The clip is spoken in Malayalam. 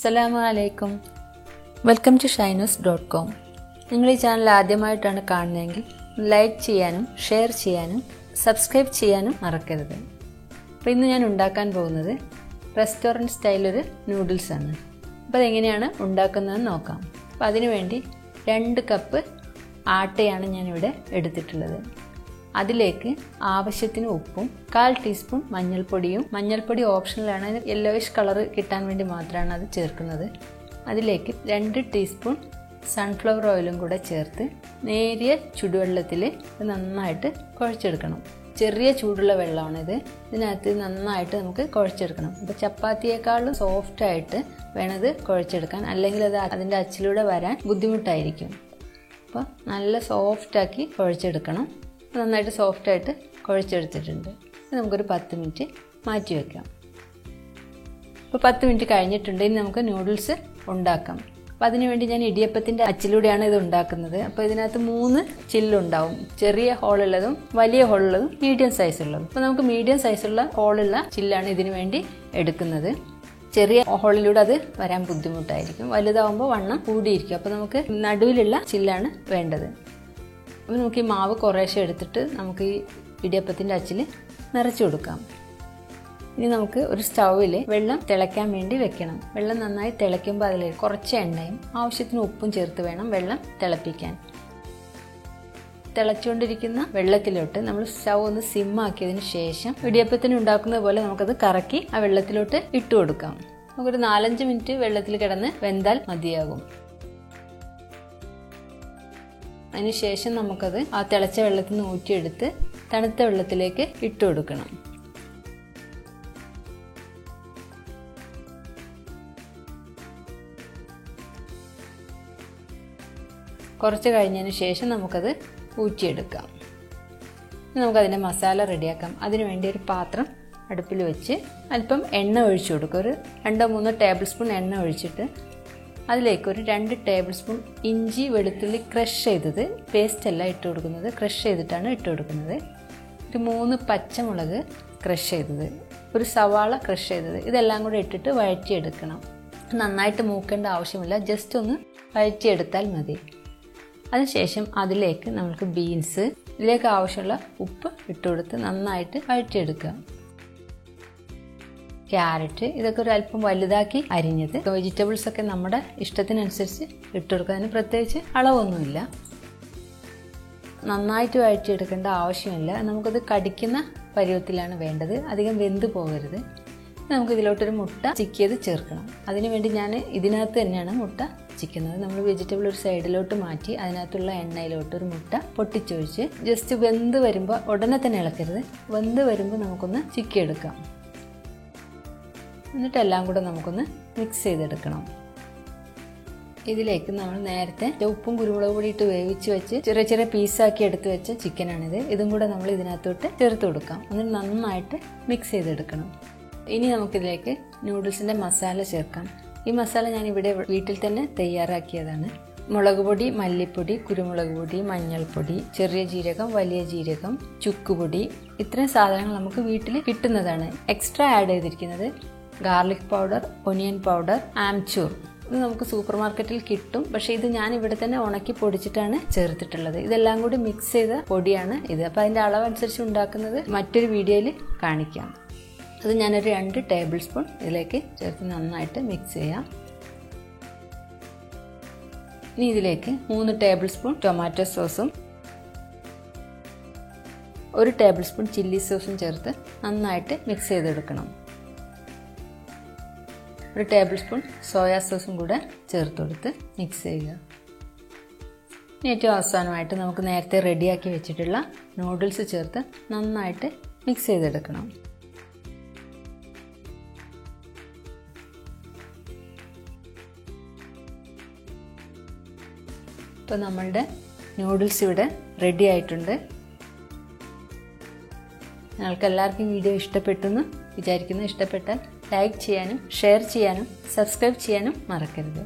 Assalamualaikum. Welcome to shyness.com. നിങ്ങൾ ഈ ചാനൽ ആദ്യമായിട്ടാണ് കാണുന്നതെങ്കിൽ ലൈക്ക് ചെയ്യാനും ഷെയർ ചെയ്യാനും സബ്സ്ക്രൈബ് ചെയ്യാനും മറക്കരുത്. അപ്പോൾ ഇന്ന് ഞാൻ ഉണ്ടാക്കാൻ പോകുന്നത് റെസ്റ്റോറൻറ്റ് സ്റ്റൈൽ ഒരു നൂഡിൽസ് ആണ്. അപ്പോൾ അതെങ്ങനെയാണ് ഉണ്ടാക്കുന്നതെന്ന് നോക്കാം. അപ്പോൾ അതിനുവേണ്ടി 2 കപ്പ് ആട്ടയാണ് ഞാനിവിടെ എടുത്തിട്ടുള്ളത്. അതിലേക്ക് ആവശ്യത്തിന് ഉപ്പും 1/4 ടീസ്പൂൺ മഞ്ഞൾപ്പൊടിയും, മഞ്ഞൾപ്പൊടി ഓപ്ഷണലാണ്, യെല്ലോയിഷ് കളർ കിട്ടാൻ വേണ്ടി മാത്രമാണ് അത് ചേർക്കുന്നത്. അതിലേക്ക് 2 ടീസ്പൂൺ സൺഫ്ലവർ ഓയിലും കൂടെ ചേർത്ത് നേരിയ ചുടുവെള്ളത്തിൽ നന്നായിട്ട് കുഴച്ചെടുക്കണം. ചെറിയ ചൂടുള്ള വെള്ളമാണിത്. ഇതിനകത്ത് നന്നായിട്ട് നമുക്ക് കുഴച്ചെടുക്കണം. അപ്പോൾ ചപ്പാത്തിയേക്കാളും സോഫ്റ്റായിട്ട് വേണത് കുഴച്ചെടുക്കാൻ, അല്ലെങ്കിൽ അത് അതിൻ്റെ അച്ചിലൂടെ വരാൻ ബുദ്ധിമുട്ടായിരിക്കും. അപ്പോൾ നല്ല സോഫ്റ്റാക്കി കുഴച്ചെടുക്കണം. നന്നായിട്ട് സോഫ്റ്റായിട്ട് കുഴച്ചെടുത്തിട്ടുണ്ട്. നമുക്കൊരു 10 മിനിറ്റ് മാറ്റി വയ്ക്കാം. ഇപ്പോൾ 10 മിനിറ്റ് കഴിഞ്ഞിട്ടുണ്ട്. ഇനി നമുക്ക് നൂഡിൽസ് ഉണ്ടാക്കാം. അപ്പോൾ അതിനുവേണ്ടി ഞാൻ ഇടിയപ്പത്തിൻ്റെ അച്ചിലൂടെയാണ് ഇത് ഉണ്ടാക്കുന്നത്. അപ്പോൾ ഇതിനകത്ത് 3 ചില്ലുണ്ടാവും. ചെറിയ ഹോളുള്ളതും വലിയ ഹോളുള്ളതും മീഡിയം സൈസുള്ളതും. അപ്പോൾ നമുക്ക് മീഡിയം സൈസുള്ള ഹോളുള്ള ചില്ലാണ് ഇതിനു വേണ്ടി എടുക്കുന്നത്. ചെറിയ ഹോളിലൂടെ അത് വരാൻ ബുദ്ധിമുട്ടായിരിക്കും. വലുതാവുമ്പോൾ വണ്ണം കൂടിയിരിക്കും. അപ്പോൾ നമുക്ക് നടുവിലുള്ള ചില്ലാണ് വേണ്ടത്. അപ്പോൾ നമുക്ക് ഈ മാവ് കുറേശ്ശെ എടുത്തിട്ട് നമുക്ക് ഈ ഇടിയപ്പത്തിൻ്റെ അച്ചിൽ നിറച്ച് കൊടുക്കാം. ഇനി നമുക്ക് ഒരു സ്റ്റൗവിൽ വെള്ളം തിളയ്ക്കാൻ വേണ്ടി വെക്കണം. വെള്ളം നന്നായി തിളയ്ക്കുമ്പോൾ അതിലേക്ക് കുറച്ച് എണ്ണയും ആവശ്യത്തിന് ഉപ്പും ചേർത്ത് വേണം വെള്ളം തിളപ്പിക്കാൻ. തിളച്ചുകൊണ്ടിരിക്കുന്ന വെള്ളത്തിലോട്ട് നമ്മൾ സ്റ്റൗ ഒന്ന് സിമ്മാക്കിയതിന് ശേഷം ഇടിയപ്പത്തിന് ഉണ്ടാക്കുന്നത് പോലെ നമുക്കത് കറക്കി ആ വെള്ളത്തിലോട്ട് ഇട്ട് കൊടുക്കാം. നമുക്കൊരു 4-5 മിനിറ്റ് വെള്ളത്തിൽ കിടന്ന് വെന്താൽ മതിയാകും. അതിനുശേഷം നമുക്കത് ആ തിളച്ച വെള്ളത്തിൽ നിന്ന് ഊറ്റിയെടുത്ത് തണുത്ത വെള്ളത്തിലേക്ക് ഇട്ട് കൊടുക്കണം. കുറച്ച് കഴിഞ്ഞതിന് ശേഷം നമുക്കത് ഊറ്റിയെടുക്കാം. നമുക്കതിൻ്റെ മസാല റെഡിയാക്കാം. അതിനുവേണ്ടി ഒരു പാത്രം അടുപ്പിൽ വെച്ച് അല്പം എണ്ണ ഒഴിച്ചു കൊടുക്കുക. ഒരു 2-3 ടേബിൾ സ്പൂൺ എണ്ണ ഒഴിച്ചിട്ട് അതിലേക്ക് ഒരു 2 ടേബിൾ സ്പൂൺ ഇഞ്ചി വെളുത്തുള്ളി ക്രഷ് ചെയ്തത്, പേസ്റ്റ് അല്ല ഇട്ട് കൊടുക്കുന്നത്, ക്രഷ് ചെയ്തിട്ടാണ് ഇട്ട് കൊടുക്കുന്നത്. ഒരു 3 പച്ചമുളക് ക്രഷ് ചെയ്തത്, ഒരു സവാള ക്രഷ് ചെയ്തത്, ഇതെല്ലാം കൂടെ ഇട്ടിട്ട് വഴറ്റിയെടുക്കണം. നന്നായിട്ട് മൂക്കേണ്ട ആവശ്യമില്ല, ജസ്റ്റ് ഒന്ന് വഴറ്റിയെടുത്താൽ മതി. അതിനുശേഷം അതിലേക്ക് നമുക്ക് ബീൻസ്, ഇതിലേക്ക് ആവശ്യമുള്ള ഉപ്പ് ഇട്ട് കൊടുത്ത് നന്നായിട്ട് വഴറ്റിയെടുക്കുക. ക്യാരറ്റ്, ഇതൊക്കെ ഒരു അല്പം വലുതാക്കി അരിഞ്ഞത്. വെജിറ്റബിൾസ് ഒക്കെ നമ്മുടെ ഇഷ്ടത്തിനനുസരിച്ച് ഇട്ട് കൊടുക്കുക. അതിന് പ്രത്യേകിച്ച് അളവൊന്നുമില്ല. നന്നായിട്ട് വഴറ്റിയെടുക്കേണ്ട ആവശ്യമില്ല. നമുക്കത് കടിക്കുന്ന പരുവത്തിലാണ് വേണ്ടത്, അധികം വെന്ത് പോകരുത്. നമുക്ക് ഇതിലോട്ടൊരു മുട്ട ചിക്കിയത് ചേർക്കണം. അതിനുവേണ്ടി ഞാൻ ഇതിനകത്ത് തന്നെയാണ് മുട്ട ചിക്കുന്നത്. നമ്മൾ വെജിറ്റബിൾ ഒരു സൈഡിലോട്ട് മാറ്റി അതിനകത്തുള്ള എണ്ണയിലോട്ട് ഒരു മുട്ട പൊട്ടിച്ചൊഴിച്ച് ജസ്റ്റ് വെന്ത് വരുമ്പോൾ, ഉടനെ തന്നെ ഇളക്കരുത്, വെന്ത് വരുമ്പോൾ നമുക്കൊന്ന് ചിക്കിയെടുക്കാം. എന്നിട്ട് എല്ലാം കൂടെ നമുക്കൊന്ന് മിക്സ് ചെയ്തെടുക്കണം. ഇതിലേക്ക് നമ്മൾ നേരത്തെ ഉപ്പും കുരുമുളക് പൊടി ഇട്ട് വേവിച്ച് വെച്ച് ചെറിയ ചെറിയ പീസാക്കി എടുത്ത് വെച്ച ചിക്കനാണിത്. ഇതും കൂടെ നമ്മൾ ഇതിനകത്തോട്ട് ചേർത്ത് കൊടുക്കാം. എന്നിട്ട് നന്നായിട്ട് മിക്സ് ചെയ്തെടുക്കണം. ഇനി നമുക്കിതിലേക്ക് നൂഡിൽസിൻ്റെ മസാല ചേർക്കാം. ഈ മസാല ഞാനിവിടെ വീട്ടിൽ തന്നെ തയ്യാറാക്കിയതാണ്. മുളക് പൊടി, മല്ലിപ്പൊടി, കുരുമുളക് പൊടി, മഞ്ഞൾപ്പൊടി, ചെറിയ ജീരകം, വലിയ ജീരകം, ചുക്കുപൊടി, ഇത്രയും സാധനങ്ങൾ നമുക്ക് വീട്ടിൽ കിട്ടുന്നതാണ്. എക്സ്ട്രാ ആഡ് ചെയ്തിരിക്കുന്നത് garlic powder, onion powder, amchur. ഇത് നമുക്ക് സൂപ്പർ മാർക്കറ്റിൽ കിട്ടും. പക്ഷേ ഇത് ഞാൻ ഇവിടെ തന്നെ ഉണക്കി പൊടിച്ചിട്ടാണ് ചേർത്തിട്ടുള്ളത്. ഇതെല്ലാം കൂടി മിക്സ് ചെയ്ത പൊടിയാണ് ഇത്. അപ്പോൾ അതിൻ്റെ അളവനുസരിച്ച് ഉണ്ടാക്കുന്നത് മറ്റൊരു വീഡിയോയിൽ കാണിക്കാം. അത് ഞാനൊരു 2 ടേബിൾ സ്പൂൺ ഇതിലേക്ക് ചേർത്ത് നന്നായിട്ട് മിക്സ് ചെയ്യാം. ഇനി ഇതിലേക്ക് 3 ടേബിൾ സ്പൂൺ ടൊമാറ്റോ സോസും 1 ടേബിൾ സ്പൂൺ ചില്ലി സോസും ചേർത്ത് നന്നായിട്ട് മിക്സ് ചെയ്തെടുക്കണം. 1 ടേബിൾ സ്പൂൺ സോയാ സോസും കൂടെ ചേർത്ത് കൊടുത്ത് മിക്സ് ചെയ്യുക. ഏറ്റവും അവസാനമായിട്ട് നമുക്ക് നേരത്തെ റെഡിയാക്കി വെച്ചിട്ടുള്ള നൂഡിൽസ് ചേർത്ത് നന്നായിട്ട് മിക്സ് ചെയ്തെടുക്കണം. ഇപ്പോൾ നമ്മളുടെ നൂഡിൽസ് ഇവിടെ റെഡി ആയിട്ടുണ്ട്. നിങ്ങൾക്ക് എല്ലാവർക്കും വീഡിയോ ഇഷ്ടപ്പെട്ടെന്ന് വിചാരിക്കുന്നു. ഇഷ്ടപ്പെട്ടാൽ ലൈക്ക് ചെയ്യാനും ഷെയർ ചെയ്യാനും സബ്സ്ക്രൈബ് ചെയ്യാനും മറക്കരുത്.